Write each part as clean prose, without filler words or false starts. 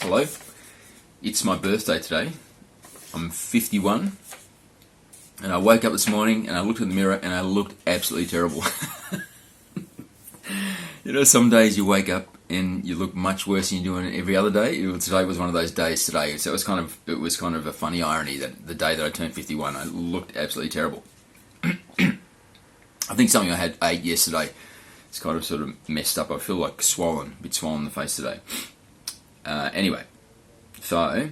Hello. It's my birthday today. I'm 51. And I woke up this morning and I looked in the mirror and I looked absolutely terrible. You know, some days you wake up and you look much worse than you do every other day. Today was one of those days today. So it was kind of a funny irony that the day that I turned 51, I looked absolutely terrible. I think something I had ate yesterday. It's kind of sort of messed up. I feel like swollen, a bit swollen in the face today. Anyway, so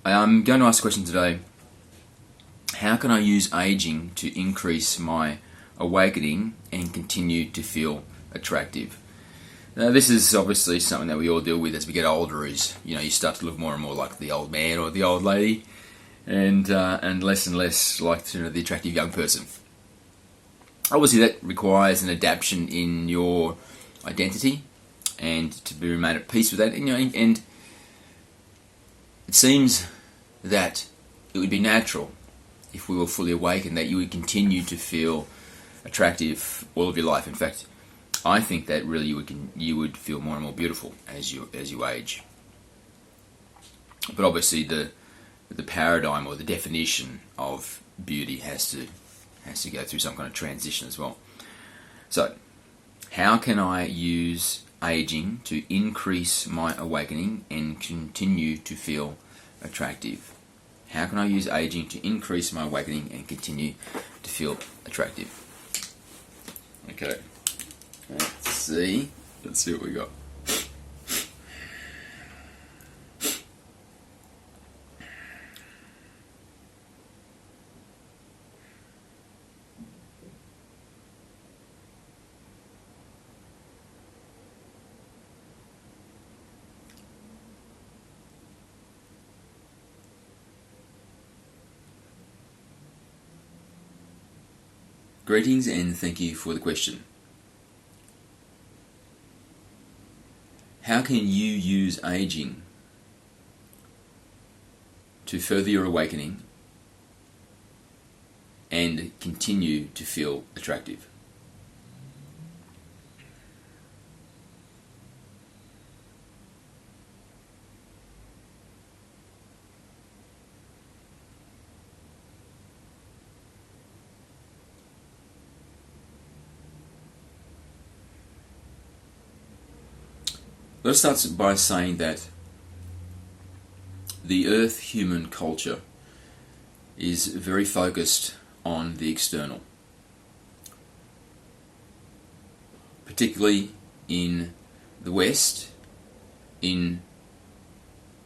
I'm going to ask a question today. How can I use aging to increase my awakening and continue to feel attractive? Now, this is obviously something that we all deal with as we get older. Is, you know, you start to look more and more like the old man or the old lady, and less like, you know, the attractive young person. Obviously, that requires an adaptation in your identity, and to be remain at peace with that. And, you know, and it seems that it would be natural, if we were fully awakened, that you would continue to feel attractive all of your life. In fact, I think that really you would feel more and more beautiful as you age. But obviously, the paradigm or the definition of beauty has to go through some kind of transition as well. So, how can I use aging to increase my awakening and continue to feel attractive? How can I use aging to increase my awakening and continue to feel attractive? Okay, let's see what we got. Greetings and thank you for the question. How can you use aging to further your awakening and continue to feel attractive? Let's start by saying that the Earth human culture is very focused on the external, particularly in the West, in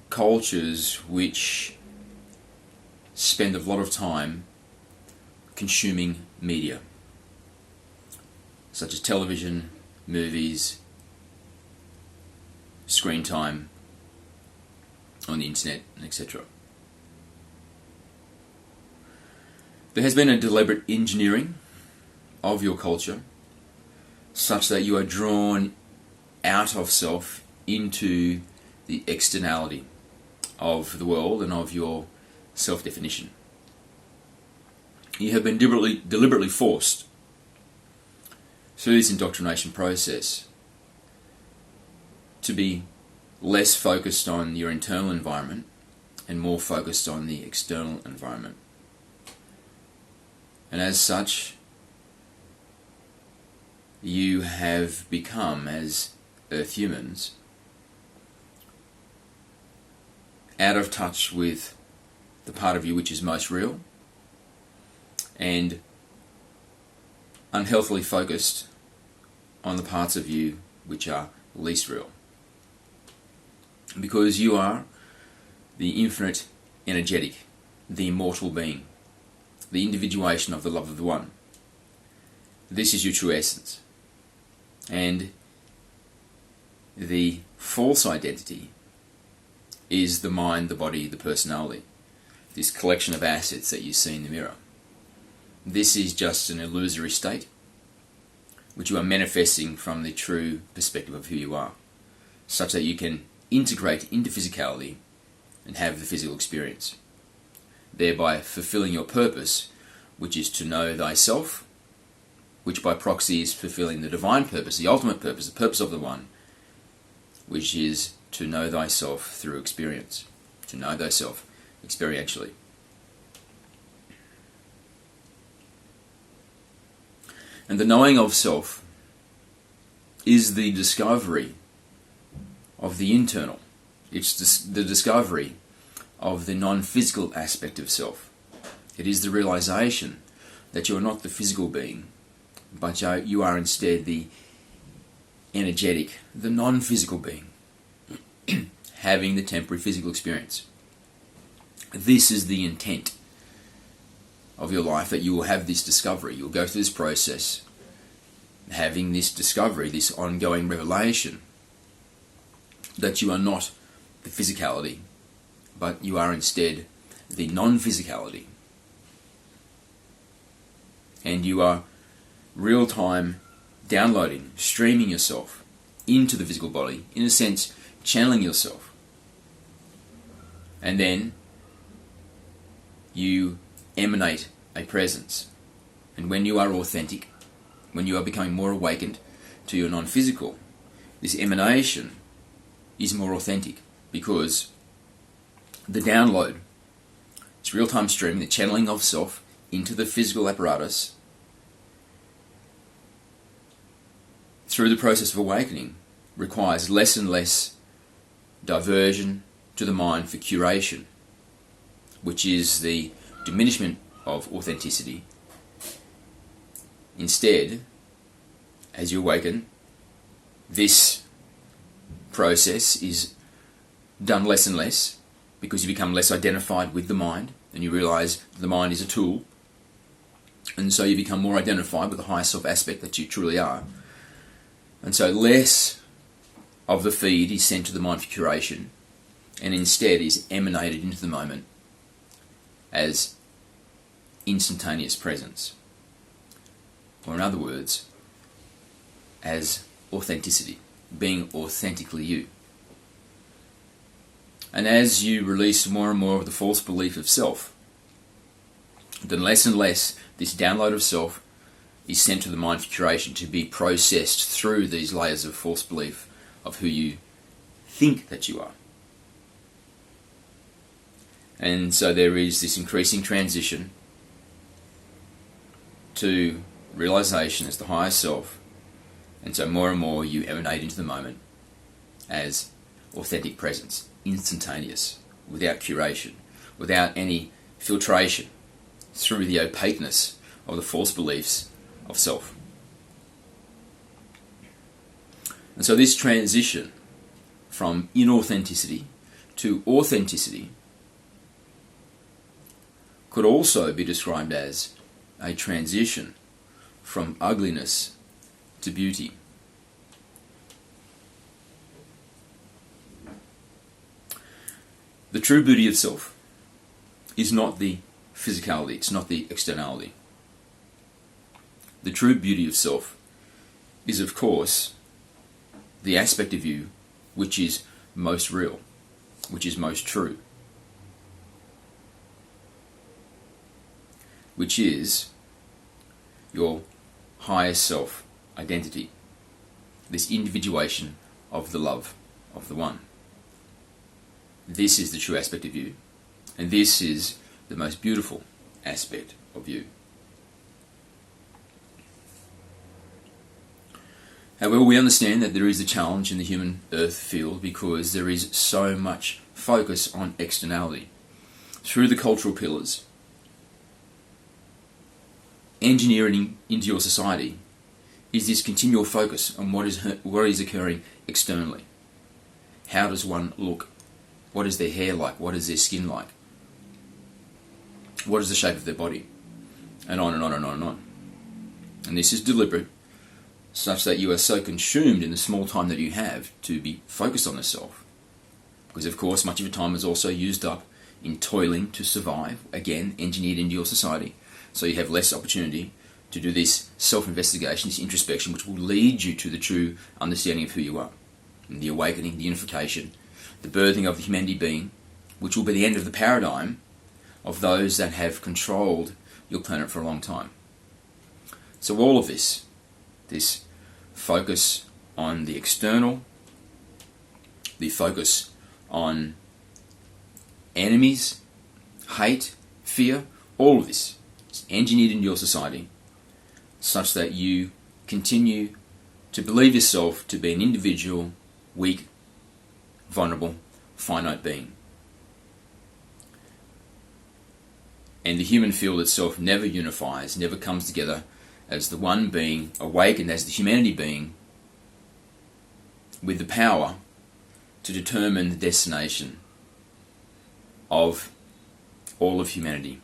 cultures which spend a lot of time consuming media, such as television, movies, screen time on the internet, etc. There has been a deliberate engineering of your culture such that you are drawn out of self into the externality of the world and of your self-definition. You have been deliberately forced through this indoctrination process to be less focused on your internal environment and more focused on the external environment. And as such, you have become, as Earth humans, out of touch with the part of you which is most real, and unhealthily focused on the parts of you which are least real. Because you are the infinite energetic, the immortal being, the individuation of the love of the one. This is your true essence. And the false identity is the mind, the body, the personality, this collection of assets that you see in the mirror. This is just an illusory state which you are manifesting from the true perspective of who you are, such that you can integrate into physicality and have the physical experience, thereby fulfilling your purpose, which is to know thyself, which by proxy is fulfilling the divine purpose, the ultimate purpose, the purpose of the one, which is to know thyself through experience, to know thyself experientially. And the knowing of self is the discovery of the internal. It's the discovery of the non-physical aspect of self. It is the realization that you are not the physical being, but you are instead the energetic, the non-physical being, having the temporary physical experience. This is the intent of your life, that you will have this discovery. You'll go through this process, having this discovery, this ongoing revelation, that you are not the physicality, but you are instead the non-physicality. And you are real-time downloading, streaming yourself into the physical body, in a sense, channeling yourself. And then you emanate a presence. And when you are authentic, when you are becoming more awakened to your non-physical, this emanation is more authentic, because the download, it's real-time streaming, the channeling of self into the physical apparatus through the process of awakening requires less and less diversion to the mind for curation, which is the diminishment of authenticity. Instead, as you awaken, this process is done less and less, because you become less identified with the mind, and you realize the mind is a tool, and so you become more identified with the higher self aspect that you truly are. And so less of the feed is sent to the mind for curation, and instead is emanated into the moment as instantaneous presence. Or in other words, as authenticity, being authentically you. And as you release more and more of the false belief of self, then less and less this download of self is sent to the mind for curation, to be processed through these layers of false belief of who you think that you are. And so there is this increasing transition to realization as the higher self, and so more and more you emanate into the moment as authentic presence, instantaneous, without curation, without any filtration through the opaqueness of the false beliefs of self. And so this transition from inauthenticity to authenticity could also be described as a transition from ugliness to beauty. The true beauty of self is not the physicality, it's not the externality. The true beauty of self is, of course, the aspect of you which is most real, which is most true, which is your higher self identity, this individuation of the love of the One. This is the true aspect of you, and this is the most beautiful aspect of you. However, we understand that there is a challenge in the human earth field, because there is so much focus on externality. Through the cultural pillars, engineering into your society is this continual focus on what is occurring externally. How does one look? What is their hair like? What is their skin like? What is the shape of their body? And on and on and on and on. And this is deliberate, such that you are so consumed in the small time that you have to be focused on the self. Because of course much of your time is also used up in toiling to survive, again engineered into your society, so you have less opportunity to do this self-investigation, this introspection, which will lead you to the true understanding of who you are, and the awakening, the unification, the birthing of the humanity being, which will be the end of the paradigm of those that have controlled your planet for a long time. So all of this focus on the external the focus on enemies, hate, fear, all of this is engineered into your society such that you continue to believe yourself to be an individual, weak, vulnerable, finite being. And the human field itself never unifies, never comes together as the one being awakened, as the humanity being, with the power to determine the destination of all of humanity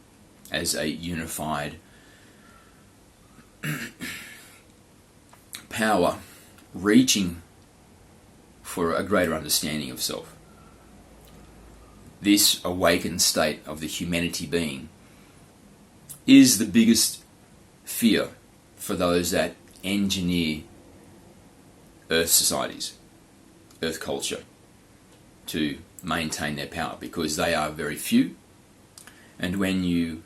as a unified power reaching for a greater understanding of self. This awakened state of the humanity being is the biggest fear for those that engineer Earth societies, Earth culture, to maintain their power, because they are very few. And when you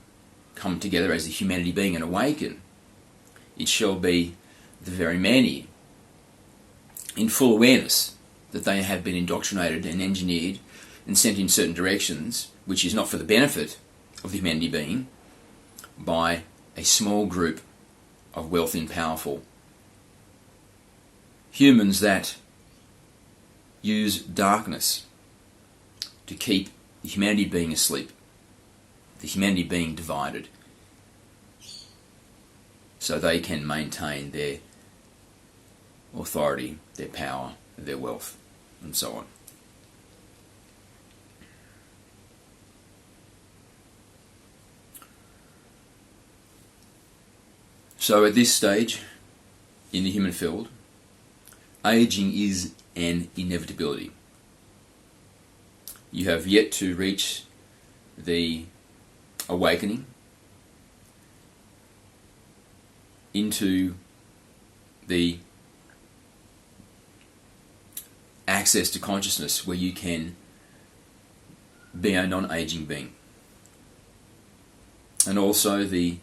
come together as a humanity being and awaken, it shall be the very many, in full awareness that they have been indoctrinated and engineered and sent in certain directions, which is not for the benefit of the humanity being, by a small group of wealthy and powerful humans that use darkness to keep the humanity being asleep, the humanity being divided, so they can maintain their authority, their power, their wealth, and so on. So at this stage in the human field, aging is an inevitability. You have yet to reach the awakening into the access to consciousness where you can be a non-aging being. And also the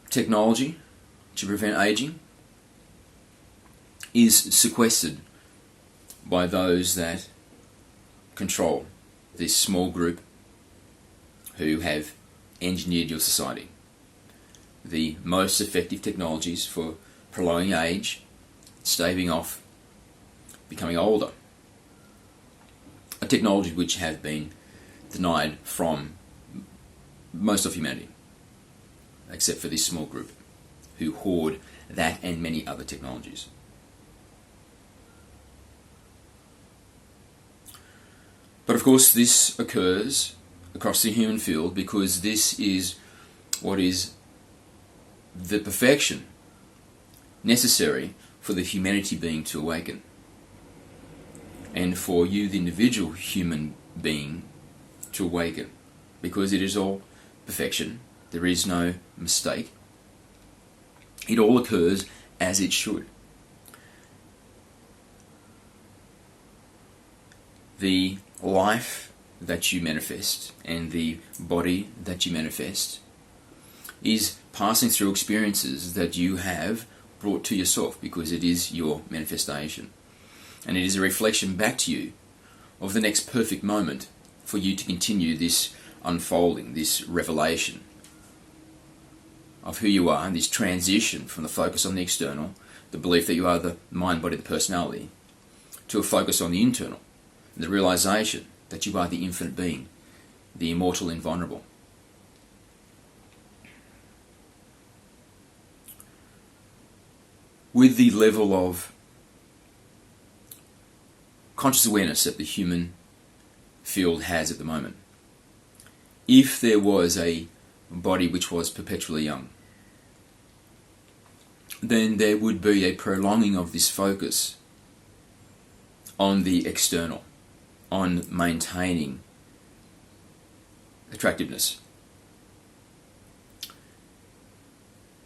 technology to prevent aging is sequestered by those that control this small group who have engineered your society. The most effective technologies for prolonging age, staving off becoming older, are technologies which have been denied from most of humanity, except for this small group who hoard that and many other technologies. But of course this occurs across the human field because this is what is the perfection necessary for the humanity being to awaken. And for you, the individual human being, to awaken. Because it is all perfection. There is no mistake. It all occurs as it should. The life that you manifest and the body that you manifest is passing through experiences that you have brought to yourself, because it is your manifestation. And it is a reflection back to you of the next perfect moment for you to continue this unfolding, this revelation of who you are, and this transition from the focus on the external, the belief that you are the mind, body, the personality, to a focus on the internal, the realization that you are the infinite being, the immortal, invulnerable. With the level of conscious awareness that the human field has at the moment, if there was a body which was perpetually young, then there would be a prolonging of this focus on the external, on maintaining attractiveness.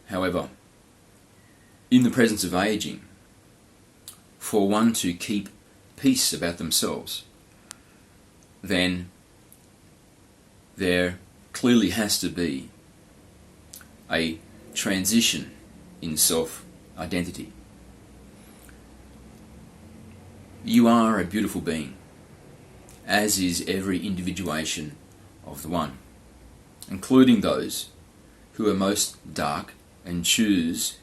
However, in the presence of aging, for one to keep peace about themselves, then there clearly has to be a transition in self-identity. You are a beautiful being, as is every individuation of the One, including those who are most dark and choose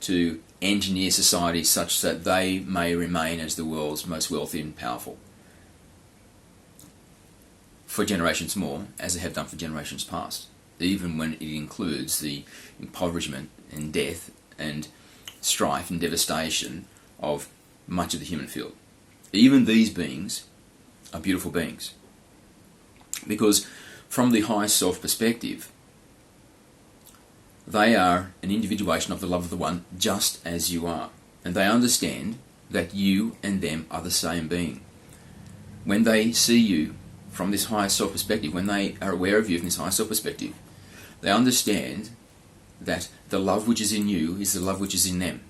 to engineer society such that they may remain as the world's most wealthy and powerful for generations more, as they have done for generations past, even when it includes the impoverishment and death and strife and devastation of much of the human field. Even these beings are beautiful beings, because from the high self perspective, they are an individuation of the love of the One, just as you are, and they understand that you and them are the same being. When they see you from this higher self perspective, when they are aware of you from this higher self perspective, they understand that the love which is in you is the love which is in them,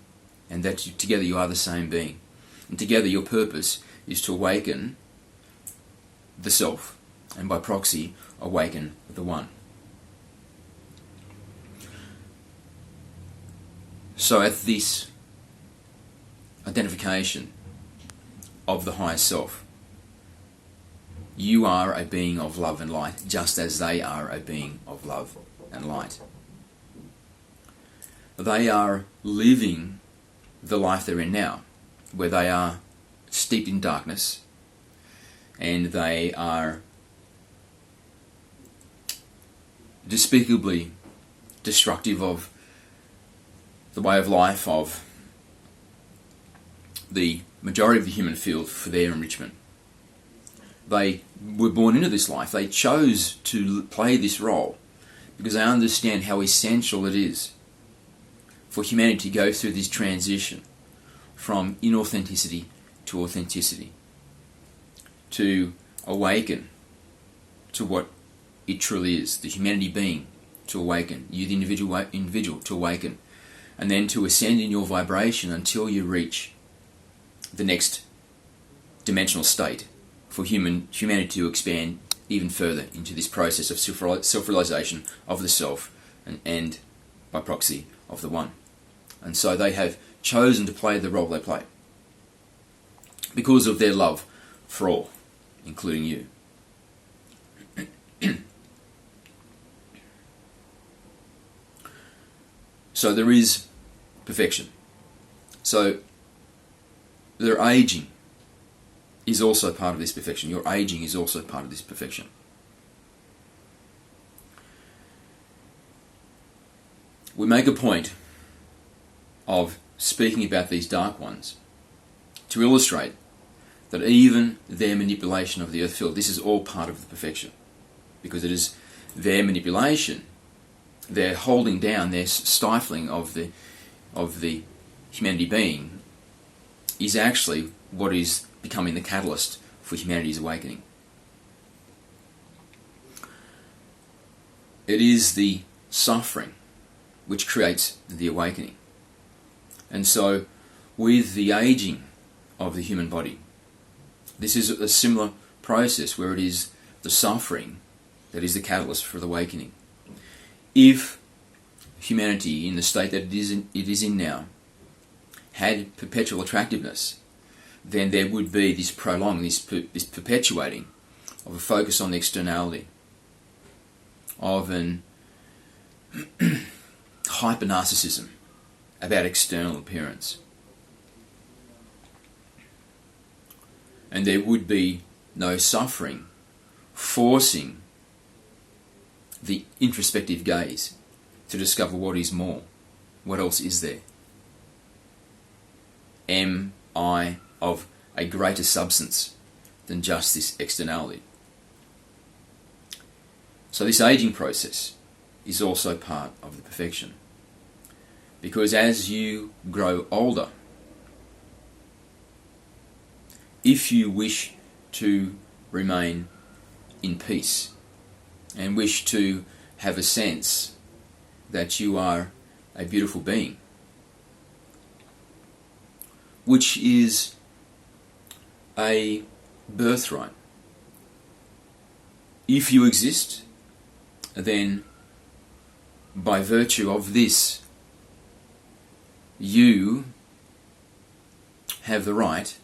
and that together you are the same being. And together your purpose is to awaken the self, and by proxy, awaken the One. So at this identification of the higher self, you are a being of love and light, just as they are a being of love and light. They are living the life they're in now, where they are steeped in darkness, and they are despicably destructive of the way of life of the majority of the human field for their enrichment. They were born into this life. They chose to play this role because they understand how essential it is for humanity to go through this transition from inauthenticity to authenticity, to awaken to what it truly is, the humanity being to awaken, you the individual to awaken, and then to ascend in your vibration until you reach the next dimensional state for humanity to expand even further into this process of self-realization of the self and by proxy of the One. And so they have chosen to play the role they play because of their love for all, including you. So there is perfection. So their aging is also part of this perfection. Your aging is also part of this perfection. We make a point of speaking about these dark ones to illustrate that even their manipulation of the earth field, this is all part of the perfection, because it is their manipulation, their holding down, their stifling of the humanity being is actually what is becoming the catalyst for humanity's awakening. It is the suffering which creates the awakening. And so, with the aging of the human body, this is a similar process where it is the suffering that is the catalyst for the awakening. If humanity, in the state that it is in now, had perpetual attractiveness, then there would be this prolonging, this perpetuating of a focus on the externality, of an hyper-narcissism about external appearance. And there would be no suffering forcing the introspective gaze to discover what is more. What else is there? Am I of a greater substance than just this externality? So this aging process is also part of the perfection. Because as you grow older, if you wish to remain in peace and wish to have a sense that you are a beautiful being, which is a birthright. If you exist, then by virtue of this, you have the right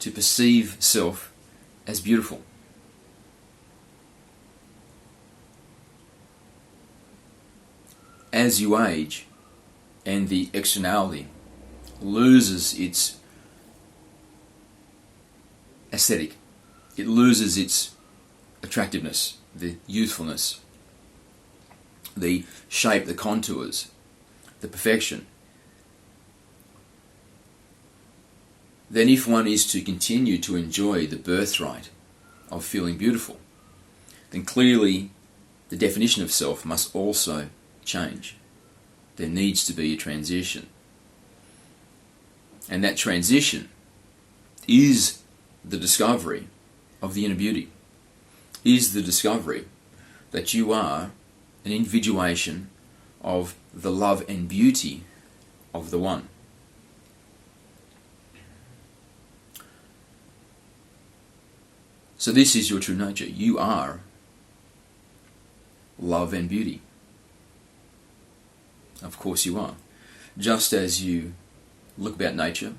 to perceive self as beautiful. As you age and the externality loses its aesthetic, it loses its attractiveness, the youthfulness, the shape, the contours, the perfection, then if one is to continue to enjoy the birthright of feeling beautiful, then clearly the definition of self must also change. There needs to be a transition. And that transition is the discovery of the inner beauty, is the discovery that you are an individuation of the love and beauty of the One. So this is your true nature. You are love and beauty. Of course you are. Just as you look about nature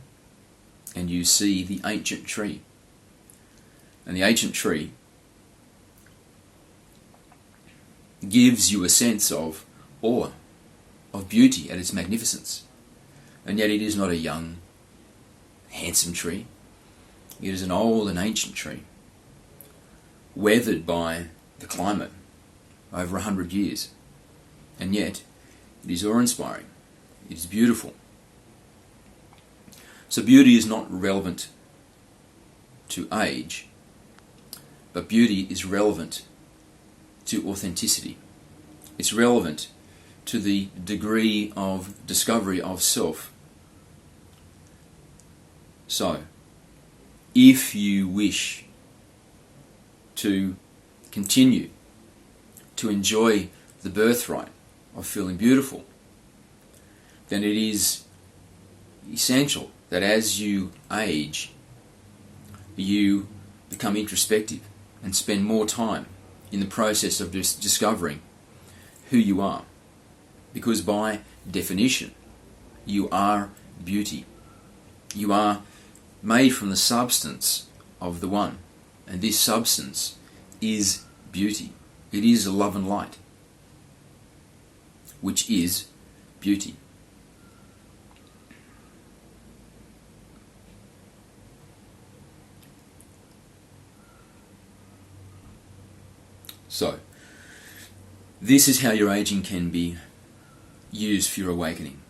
and you see the ancient tree. And the ancient tree gives you a sense of awe, of beauty at its magnificence. And yet it is not a young, handsome tree. It is an old and ancient tree, weathered by the climate over 100 years. And yet it is awe-inspiring. It is beautiful. So beauty is not relevant to age, but beauty is relevant to authenticity. It's relevant to the degree of discovery of self. So, if you wish to continue to enjoy the birthright of feeling beautiful, then it is essential that as you age, you become introspective and spend more time in the process of discovering who you are. Because by definition, you are beauty. You are made from the substance of the One. And this substance is beauty. It is love and light, which is beauty. So, this is how your aging can be used for your awakening.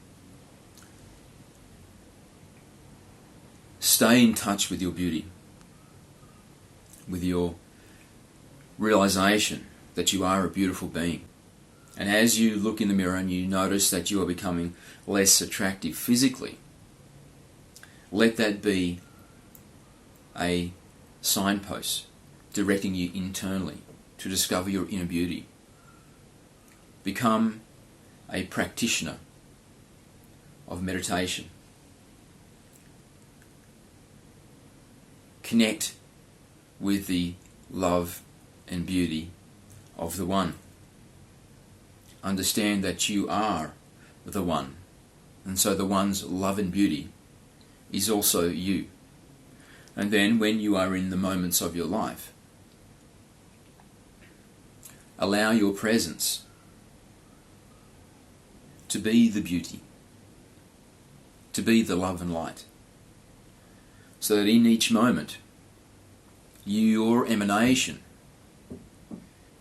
Stay in touch with your beauty, with your realization that you are a beautiful being. And as you look in the mirror and you notice that you are becoming less attractive physically, let that be a signpost directing you internally to discover your inner beauty. Become a practitioner of meditation. Connect with the love and beauty of the One. Understand that you are the One, and so the One's love and beauty is also you. And then when you are in the moments of your life, allow your presence to be the beauty, to be the love and light, so that in each moment your emanation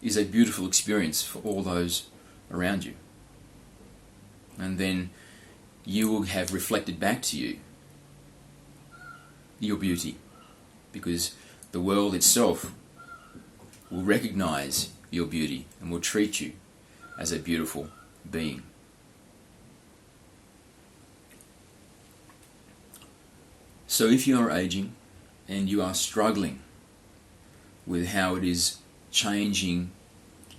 is a beautiful experience for all those around you. And then you will have reflected back to you your beauty, because the world itself will recognize your beauty and will treat you as a beautiful being. So if you are aging and you are struggling with how it is changing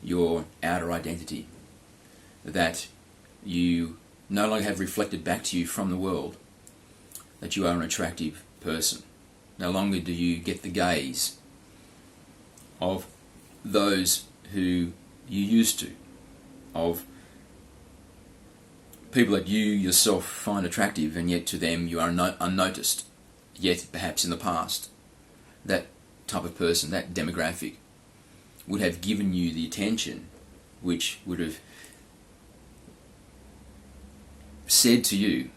your outer identity, that you no longer have reflected back to you from the world that you are an attractive person, no longer do you get the gaze of those who you used to, of people that you yourself find attractive, and yet to them you are unnoticed. Yet perhaps in the past, that type of person, that demographic, would have given you the attention which would have said to you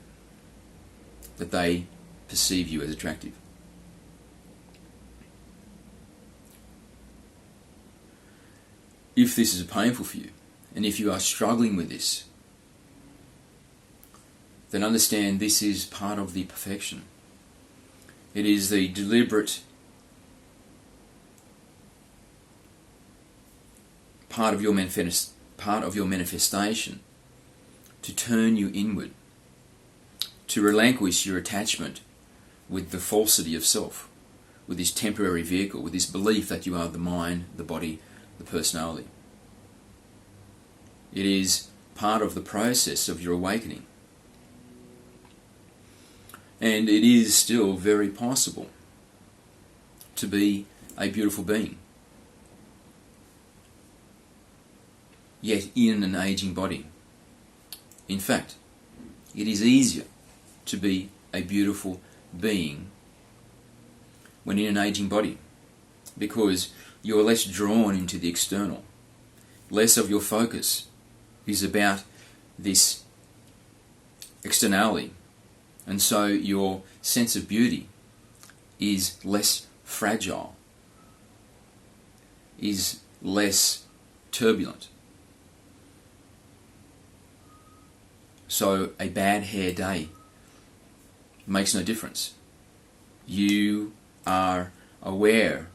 that they perceive you as attractive. If this is painful for you, and if you are struggling with this, then understand this is part of the perfection. It is the deliberate part of your manifestation to turn you inward, to relinquish your attachment with the falsity of self, with this temporary vehicle, with this belief that you are the mind, the body, the personality. It is part of the process of your awakening. And it is still very possible to be a beautiful being, yet in an aging body. In fact, it is easier to be a beautiful being when in an aging body, because you are less drawn into the external. Less of your focus is about this externality, and so your sense of beauty is less fragile, is less turbulent. So a bad hair day makes no difference. You are aware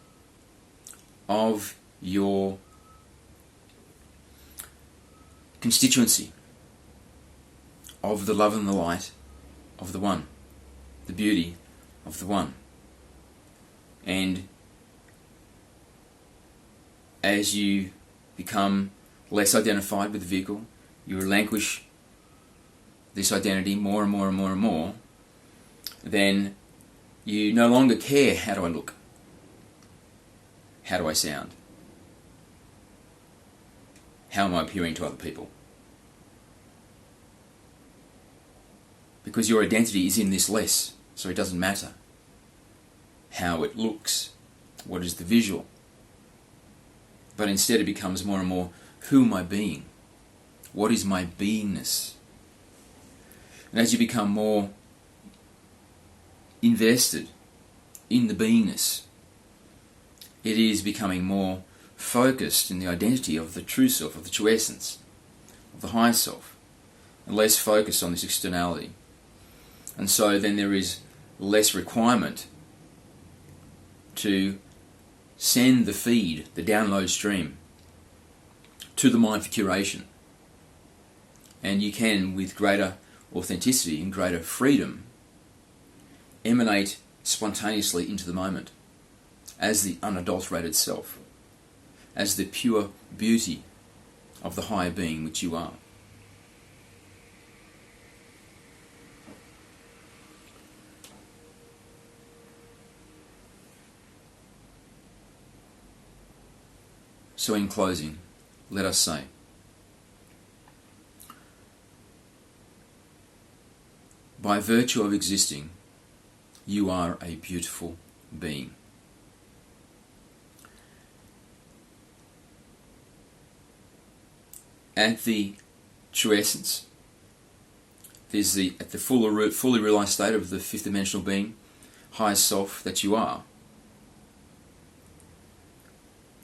of your constituency, of the love and the light of the One, the beauty of the One. And as you become less identified with the vehicle, you relinquish this identity more and more and more and more, then you no longer care, how do I look? How do I sound? How am I appearing to other people? Because your identity is in this less, so it doesn't matter how it looks, what is the visual. But instead it becomes more and more, who am I being? What is my beingness? And as you become more invested in the beingness, it is becoming more focused in the identity of the true self, of the true essence, of the higher self, and less focused on this externality. And so then there is less requirement to send the feed, the download stream, to the mind for curation. And you can, with greater authenticity and greater freedom, emanate spontaneously into the moment as the unadulterated self, as the pure beauty of the higher being which you are. So in closing, let us say, by virtue of existing, you are a beautiful being. At the true essence, at the fully realized state of the fifth dimensional being, higher self that you are,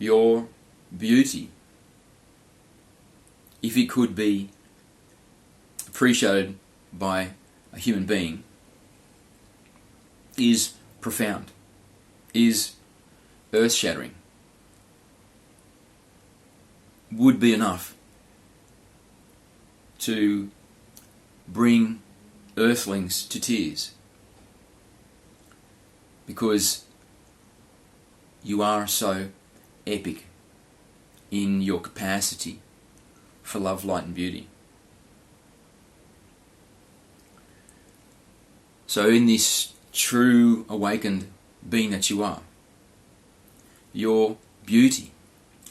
your beauty, if it could be appreciated by a human being, is profound, is earth-shattering, would be enough to bring earthlings to tears, because you are so epic in your capacity for love, light and beauty. So in this true awakened being that you are, your beauty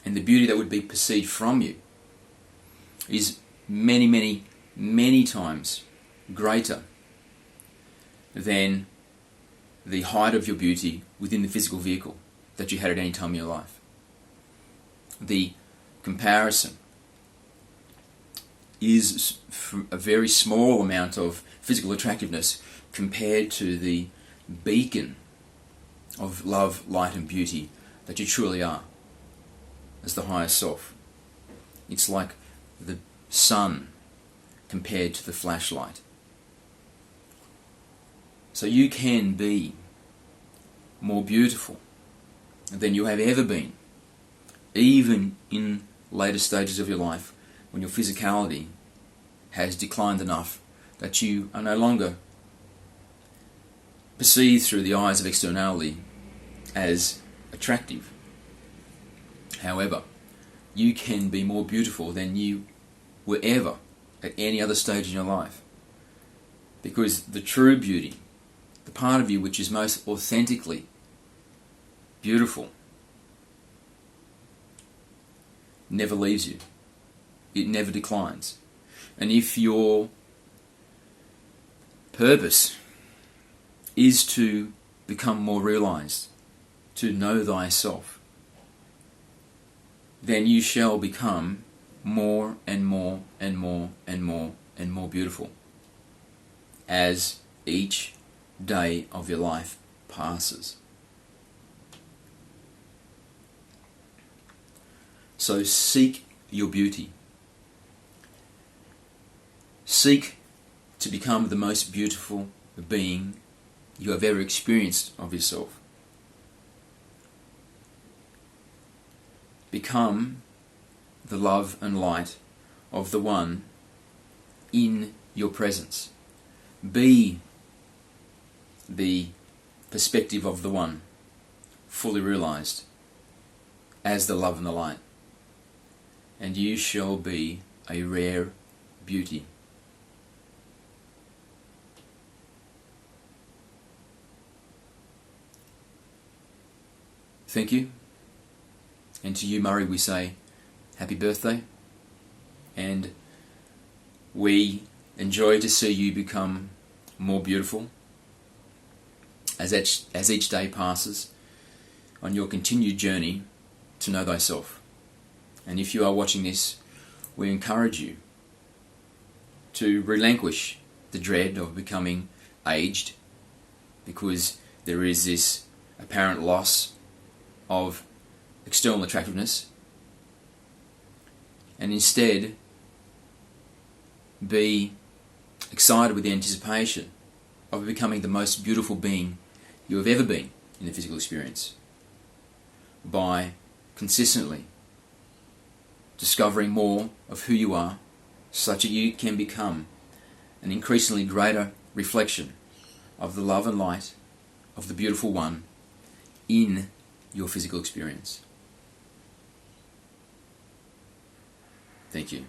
and the beauty that would be perceived from you is many, many, many times greater than the height of your beauty within the physical vehicle that you had at any time in your life. The comparison is a very small amount of physical attractiveness compared to the beacon of love, light and beauty that you truly are as the higher self. It's like the sun compared to the flashlight. So you can be more beautiful than you have ever been, even in later stages of your life when your physicality has declined enough that you are no longer perceived through the eyes of externality as attractive. However, you can be more beautiful than you were ever at any other stage in your life, because the true beauty, the part of you which is most authentically beautiful, never leaves you. It never declines. And if your purpose is to become more realized, to know thyself, then you shall become more and more and more and more and more beautiful as each day of your life passes. So seek your beauty. Seek to become the most beautiful being you have ever experienced of yourself. Become the love and light of the one in your presence. Be the perspective of the one fully realized as the love and the light, and you shall be a rare beauty. Thank you. And to you, Murray, we say happy birthday, and we enjoy to see you become more beautiful as each day passes on your continued journey to know thyself. And if you are watching this, we encourage you to relinquish the dread of becoming aged, because there is this apparent loss of external attractiveness, and instead be excited with the anticipation of becoming the most beautiful being you have ever been in the physical experience, by consistently discovering more of who you are, such that you can become an increasingly greater reflection of the love and light of the beautiful one in your physical experience. Thank you.